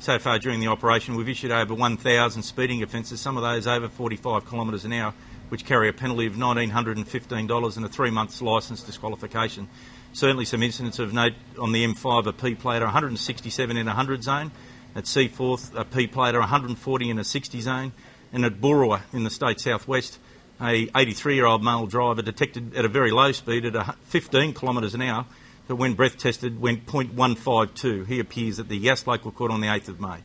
So far during the operation, we've issued over 1,000 speeding offences, some of those over 45 kilometres an hour, which carry a penalty of $1,915 and a 3-month licence disqualification. Certainly some incidents of note on the M5, a P plater, 167 in a 100 zone. At Seaforth, a P plater, 140 in a 60 zone. And at Burrawa in the state southwest, a 83-year-old male driver detected at a very low speed at 15 kilometres an hour, but when breath tested went .152. He appears at the Yass Local Court on the 8th of May.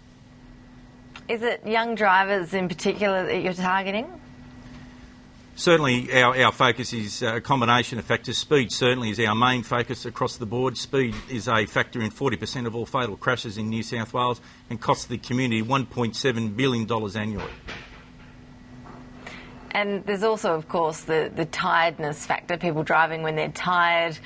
Is it young drivers in particular that you're targeting? Certainly our focus is a combination of factors. Speed certainly is our main focus across the board. Speed is a factor in 40% of all fatal crashes in New South Wales and costs the community $1.7 billion annually. And there's also, of course, the tiredness factor, people driving when they're tired,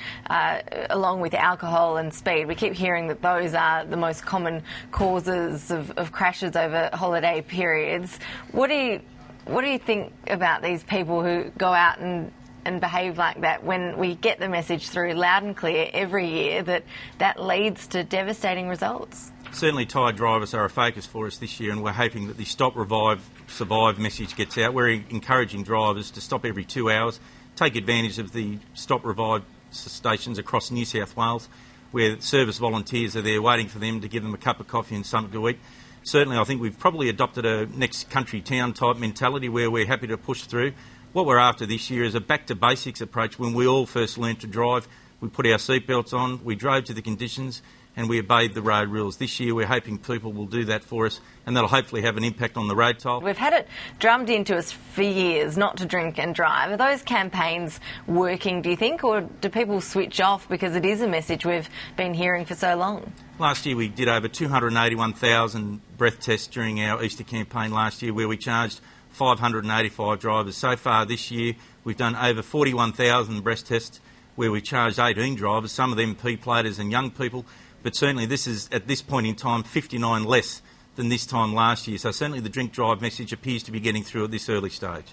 along with alcohol and speed. We keep hearing that those are the most common causes of crashes over holiday periods. What do you think about these people who go out and behave like that when we get the message through loud and clear every year that leads to devastating results? Certainly tired drivers are a focus for us this year, and we're hoping that the Stop, Revive, Survive message gets out. We're encouraging drivers to stop every 2 hours, take advantage of the Stop, Revive stations across New South Wales, where service volunteers are there waiting for them to give them a cup of coffee and something to eat. Certainly I think we've probably adopted a next country town type mentality where we're happy to push through. What we're after this year is a back to basics approach. When we all first learned to drive, we put our seatbelts on, we drove to the conditions and we obeyed the road rules. This year we're hoping people will do that for us, and that'll hopefully have an impact on the road toll. We've had it drummed into us for years not to drink and drive. Are those campaigns working, do you think, or do people switch off because it is a message we've been hearing for so long? Last year we did over 281,000 breath tests during our Easter campaign last year, where we charged 585 drivers. So far this year we've done over 41,000 breath tests where we charged 18 drivers, some of them P-platers and young people. But certainly this is, at this point in time, 59 less than this time last year. So certainly the drink drive message appears to be getting through at this early stage.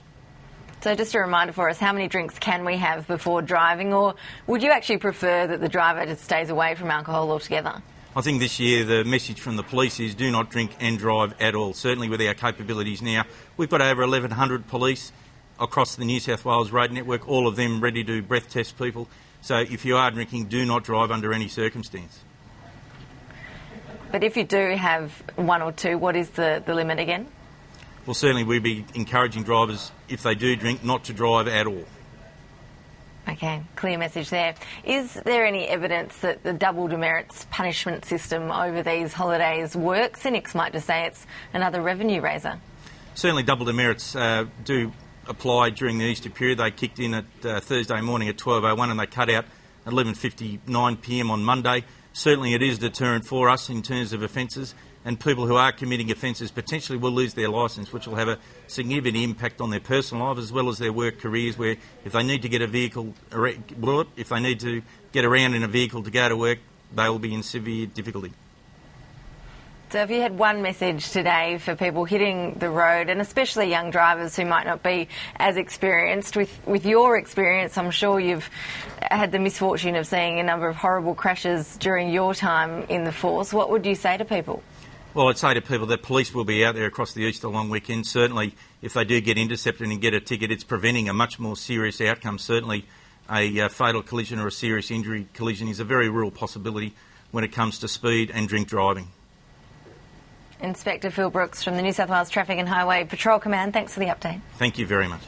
So just a reminder for us, how many drinks can we have before driving, or would you actually prefer that the driver just stays away from alcohol altogether? I think this year the message from the police is do not drink and drive at all. Certainly with our capabilities now, we've got over 1,100 police across the New South Wales road network, all of them ready to breath test people. So if you are drinking, do not drive under any circumstance. But if you do have one or two, what is the limit again? Well, certainly we'd be encouraging drivers, if they do drink, not to drive at all. Okay, clear message there. Is there any evidence that the double demerits punishment system over these holidays works? Cynics might just say it's another revenue raiser. Certainly double demerits do apply during the Easter period. They kicked in at Thursday morning at 12:01 and they cut out at 11:59 p.m. on Monday. Certainly it is a deterrent for us in terms of offences, and people who are committing offences potentially will lose their licence, which will have a significant impact on their personal life as well as their work careers, where if they need to get a vehicle, if they need to get around in a vehicle to go to work, they will be in severe difficulty. So if you had one message today for people hitting the road, and especially young drivers who might not be as experienced, with your experience, I'm sure you've had the misfortune of seeing a number of horrible crashes during your time in the force, what would you say to people? Well, I'd say to people that police will be out there across the Easter long weekend. Certainly, if they do get intercepted and get a ticket, it's preventing a much more serious outcome. Certainly, a fatal collision or a serious injury collision is a very real possibility when it comes to speed and drink driving. Inspector Phil Brooks from the New South Wales Traffic and Highway Patrol Command, thanks for the update. Thank you very much.